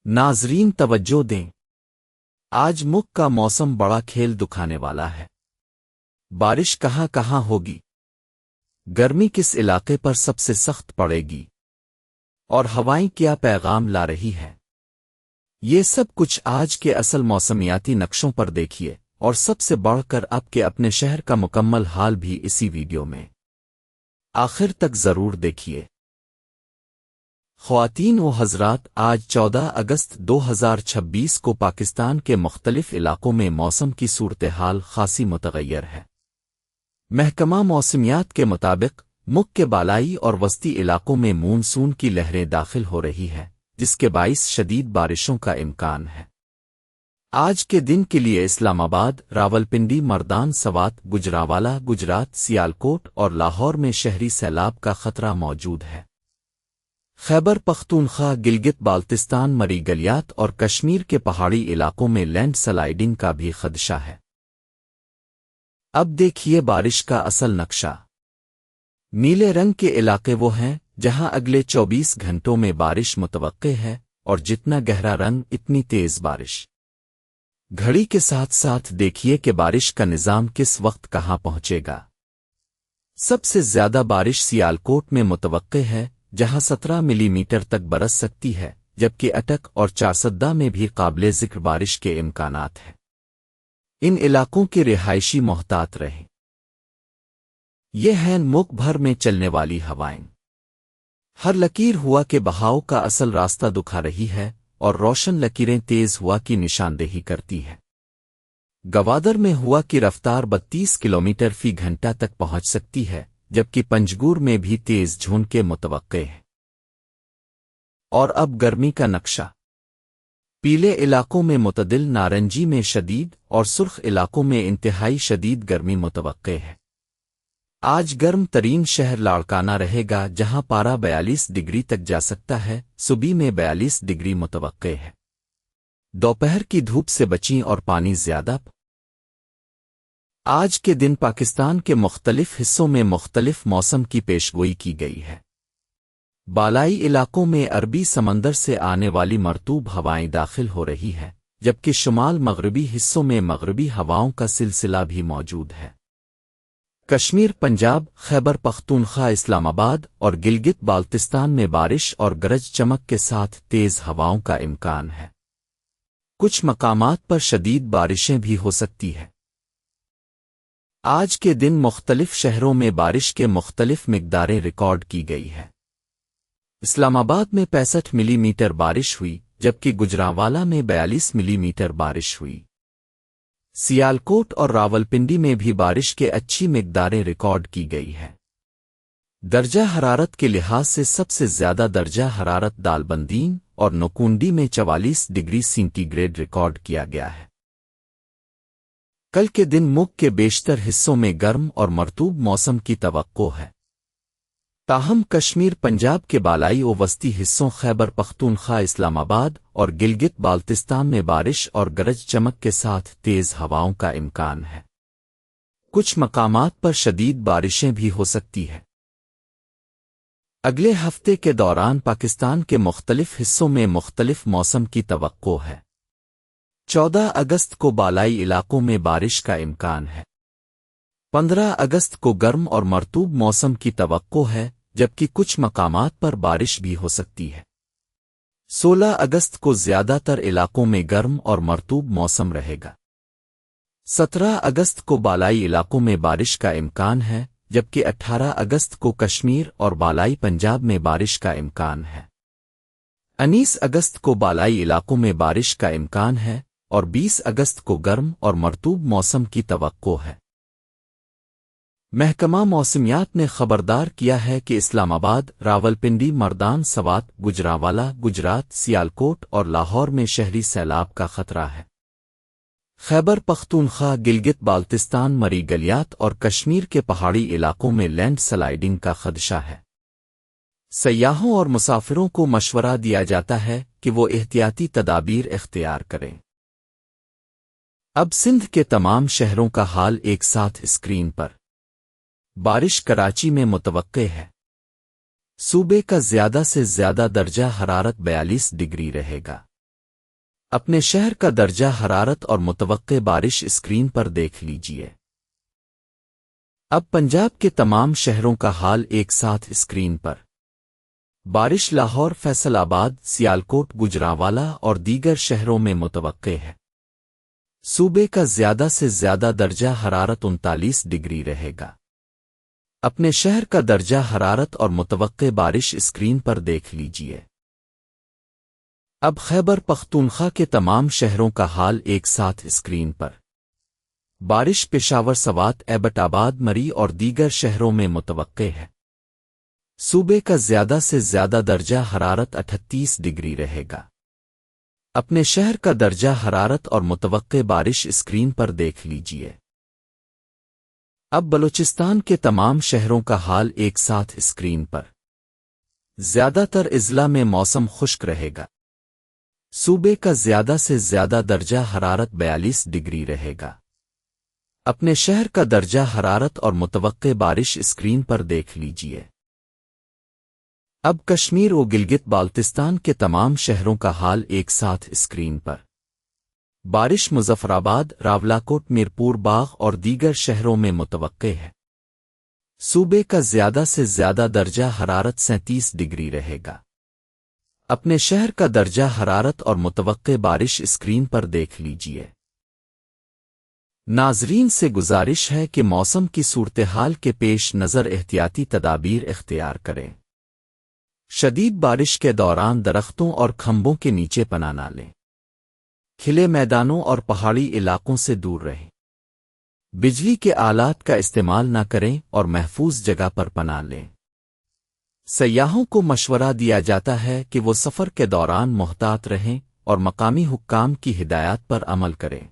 ناظرین توجہ دیں، آج ملک کا موسم بڑا کھیل دکھانے والا ہے۔ بارش کہاں کہاں ہوگی، گرمی کس علاقے پر سب سے سخت پڑے گی، اور ہوائیں کیا پیغام لا رہی ہے، یہ سب کچھ آج کے اصل موسمیاتی نقشوں پر دیکھیے، اور سب سے بڑھ کر آپ کے اپنے شہر کا مکمل حال بھی اسی ویڈیو میں آخر تک ضرور دیکھیے۔ خواتین و حضرات، آج 14 اگست 2026 کو پاکستان کے مختلف علاقوں میں موسم کی صورتحال خاصی متغیر ہے۔ محکمہ موسمیات کے مطابق ملک کے بالائی اور وسطی علاقوں میں مونسون کی لہریں داخل ہو رہی ہے، جس کے باعث شدید بارشوں کا امکان ہے۔ آج کے دن کے لیے اسلام آباد، راولپنڈی، مردان، سوات، گجرانوالہ، گجرات، سیالکوٹ اور لاہور میں شہری سیلاب کا خطرہ موجود ہے۔ خیبر پختونخوا، گلگت بالتستان، مری گلیات اور کشمیر کے پہاڑی علاقوں میں لینڈ سلائیڈنگ کا بھی خدشہ ہے۔ اب دیکھیے بارش کا اصل نقشہ۔ نیلے رنگ کے علاقے وہ ہیں جہاں اگلے 24 گھنٹوں میں بارش متوقع ہے، اور جتنا گہرا رنگ اتنی تیز بارش۔ گھڑی کے ساتھ ساتھ دیکھیے کہ بارش کا نظام کس وقت کہاں پہنچے گا۔ سب سے زیادہ بارش سیالکوٹ میں متوقع ہے، جہاں 17 ملی میٹر تک برس سکتی ہے، جبکہ اٹک اور چارسدہ میں بھی قابل ذکر بارش کے امکانات ہیں۔ ان علاقوں کے رہائشی محتاط رہیں۔ یہ ہیں ملک بھر میں چلنے والی ہوائیں۔ ہر لکیر ہوا کے بہاؤ کا اصل راستہ دکھا رہی ہے، اور روشن لکیریں تیز ہوا کی نشاندہی کرتی ہے۔ گوادر میں ہوا کی رفتار 32 کلومیٹر فی گھنٹہ تک پہنچ سکتی ہے، جبکہ پنجگور میں بھی تیز جھونکے متوقع ہیں۔ اور اب گرمی کا نقشہ۔ پیلے علاقوں میں معتدل، نارنجی میں شدید اور سرخ علاقوں میں انتہائی شدید گرمی متوقع ہے۔ آج گرم ترین شہر لاڑکانہ رہے گا، جہاں پارہ 42 ڈگری تک جا سکتا ہے، صبح میں 42 ڈگری متوقع ہے۔ دوپہر کی دھوپ سے بچیں اور پانی زیادہ۔ آج کے دن پاکستان کے مختلف حصوں میں مختلف موسم کی پیشگوئی کی گئی ہے۔ بالائی علاقوں میں عربی سمندر سے آنے والی مرطوب ہوائیں داخل ہو رہی ہے، جبکہ شمال مغربی حصوں میں مغربی ہواؤں کا سلسلہ بھی موجود ہے۔ کشمیر، پنجاب، خیبر پختونخوا، اسلام آباد اور گلگت بالتستان میں بارش اور گرج چمک کے ساتھ تیز ہواؤں کا امکان ہے۔ کچھ مقامات پر شدید بارشیں بھی ہو سکتی ہیں۔ آج کے دن مختلف شہروں میں بارش کے مختلف مقداریں ریکارڈ کی گئی ہے۔ اسلام آباد میں 65 ملی میٹر بارش ہوئی، جبکہ گجرانوالہ میں 42 ملی میٹر بارش ہوئی۔ سیالکوٹ اور راولپنڈی میں بھی بارش کے اچھی مقداریں ریکارڈ کی گئی ہے۔ درجہ حرارت کے لحاظ سے سب سے زیادہ درجہ حرارت دالبندین اور نوکونڈی میں 44 ڈگری سینٹی گریڈ ریکارڈ کیا گیا ہے۔ کل کے دن ملک کے بیشتر حصوں میں گرم اور مرطوب موسم کی توقع ہے۔ تاہم کشمیر، پنجاب کے بالائی و وسطی حصوں، خیبر پختونخوا، اسلام آباد اور گلگت بالتستان میں بارش اور گرج چمک کے ساتھ تیز ہواؤں کا امکان ہے۔ کچھ مقامات پر شدید بارشیں بھی ہو سکتی ہیں۔ اگلے ہفتے کے دوران پاکستان کے مختلف حصوں میں مختلف موسم کی توقع ہے۔ 14 اگست کو بالائی علاقوں میں بارش کا امکان ہے۔ 15 اگست کو گرم اور مرطوب موسم کی توقع ہے، جبکہ کچھ مقامات پر بارش بھی ہو سکتی ہے۔ 16 اگست کو زیادہ تر علاقوں میں گرم اور مرطوب موسم رہے گا۔ 17 اگست کو بالائی علاقوں میں بارش کا امکان ہے، جبکہ 18 اگست کو کشمیر اور بالائی پنجاب میں بارش کا امکان ہے۔ 19 اگست کو بالائی علاقوں میں بارش کا امکان ہے، اور 20 اگست کو گرم اور مرطوب موسم کی توقع ہے۔ محکمہ موسمیات نے خبردار کیا ہے کہ اسلام آباد، راولپنڈی، مردان، سوات، گجرانوالہ، گجرات، سیالکوٹ اور لاہور میں شہری سیلاب کا خطرہ ہے۔ خیبر پختونخوا، گلگت بالتستان، مری گلیات اور کشمیر کے پہاڑی علاقوں میں لینڈ سلائیڈنگ کا خدشہ ہے۔ سیاحوں اور مسافروں کو مشورہ دیا جاتا ہے کہ وہ احتیاطی تدابیر اختیار کریں۔ اب سندھ کے تمام شہروں کا حال ایک ساتھ اسکرین پر۔ بارش کراچی میں متوقع ہے۔ صوبے کا زیادہ سے زیادہ درجہ حرارت 42 ڈگری رہے گا۔ اپنے شہر کا درجہ حرارت اور متوقع بارش اسکرین پر دیکھ لیجیے۔ اب پنجاب کے تمام شہروں کا حال ایک ساتھ اسکرین پر۔ بارش لاہور، فیصل آباد، سیالکوٹ، گجرانوالہ اور دیگر شہروں میں متوقع ہے۔ صوبے کا زیادہ سے زیادہ درجہ حرارت 39 ڈگری رہے گا۔ اپنے شہر کا درجہ حرارت اور متوقع بارش اسکرین پر دیکھ لیجیے۔ اب خیبر پختونخوا کے تمام شہروں کا حال ایک ساتھ اسکرین پر۔ بارش پشاور، سوات، ایبٹ آباد، مری اور دیگر شہروں میں متوقع ہے۔ صوبے کا زیادہ سے زیادہ درجہ حرارت 38 ڈگری رہے گا۔ اپنے شہر کا درجہ حرارت اور متوقع بارش اسکرین پر دیکھ لیجیے۔ اب بلوچستان کے تمام شہروں کا حال ایک ساتھ اسکرین پر۔ زیادہ تر اضلاع میں موسم خشک رہے گا۔ صوبے کا زیادہ سے زیادہ درجہ حرارت 42 ڈگری رہے گا۔ اپنے شہر کا درجہ حرارت اور متوقع بارش اسکرین پر دیکھ لیجیے۔ اب کشمیر و گلگت بالتستان کے تمام شہروں کا حال ایک ساتھ اسکرین پر۔ بارش مظفرآباد، راولاکوٹ، میرپور باغ اور دیگر شہروں میں متوقع ہے۔ صوبے کا زیادہ سے زیادہ درجہ حرارت 37 ڈگری رہے گا۔ اپنے شہر کا درجہ حرارت اور متوقع بارش اسکرین پر دیکھ لیجیے۔ ناظرین سے گزارش ہے کہ موسم کی صورتحال کے پیش نظر احتیاطی تدابیر اختیار کریں۔ شدید بارش کے دوران درختوں اور کھمبوں کے نیچے پناہ نہ لیں۔ کھلے میدانوں اور پہاڑی علاقوں سے دور رہیں۔ بجلی کے آلات کا استعمال نہ کریں اور محفوظ جگہ پر پناہ لیں۔ سیاحوں کو مشورہ دیا جاتا ہے کہ وہ سفر کے دوران محتاط رہیں اور مقامی حکام کی ہدایات پر عمل کریں۔